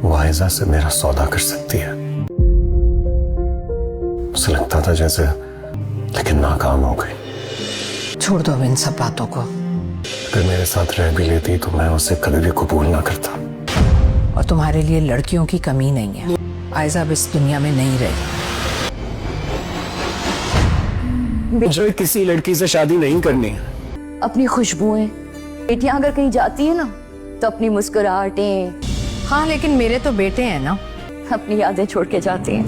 वो आयजा से मेरा सौदा कर सकती है। उसे लगता था जैसे, लेकिन नाकाम हो गई। छोड़ दो अब इन सब बातों को। अगर मेरे साथ रह भी लेती तो मैं उसे कभी भी कबूल ना करता। और तुम्हारे लिए लड़कियों की कमी नहीं है। आयजा अब इस दुनिया में नहीं रही। मुझे किसी लड़की से शादी नहीं करनी। अपनी खुशबुएं, बेटियां अगर कहीं जाती है ना तो अपनी मुस्कुराहटें, हाँ लेकिन मेरे तो बेटे हैं ना। अपनी यादें छोड़ के जाती हैं।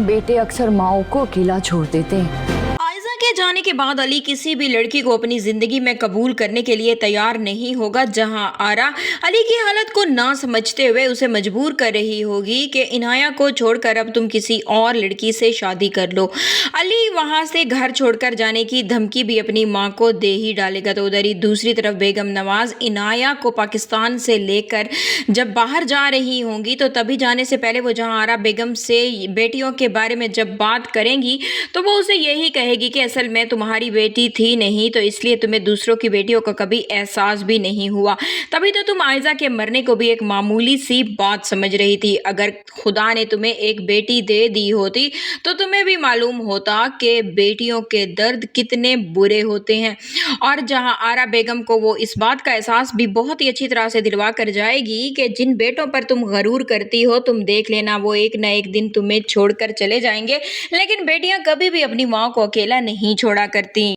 बेटे अक्सर माओ को अकेला छोड़ देते हैं। आयजा के जाने के बाद अली किसी भी लड़की को अपनी जिंदगी में कबूल करने के लिए तैयार नहीं होगा। जहां आरा अली की हालत को ना समझते हुए उसे मजबूर कर रही होगी कि इनाया को छोड़कर अब तुम किसी और लड़की से शादी कर लो। अली वहां से घर छोड़कर जाने की धमकी भी अपनी मां को दे ही डालेगा। तो उधर ही दूसरी तरफ बेगम नवाज इनाया को पाकिस्तान से लेकर जब बाहर जा रही होंगी तो तभी जाने से पहले वो जहां आरा बेगम से बेटियों के बारे में जब बात करेंगी तो वो उसे यही कहेगी कि असल में तुम्हारी बेटी थी नहीं, तो इसलिए तुम्हें दूसरों की बेटियों का कभी एहसास भी नहीं हुआ। तभी तो तुम आयजा के मरने को भी एक मामूली सी बात समझ रही थी। अगर खुदा ने तुम्हें एक बेटी दे दी होती तो तुम्हें भी मालूम होता कि बेटियों के दर्द कितने बुरे होते हैं। और जहां आरा बेगम को वो इस बात का एहसास भी बहुत ही अच्छी तरह से दिलवा कर जाएगी कि जिन बेटों पर तुम गरूर करती हो, तुम देख लेना वो एक न एक दिन तुम्हें छोड़कर चले जाएंगे। लेकिन बेटियां कभी भी अपनी माँ को अकेला नहीं छोड़ा करती।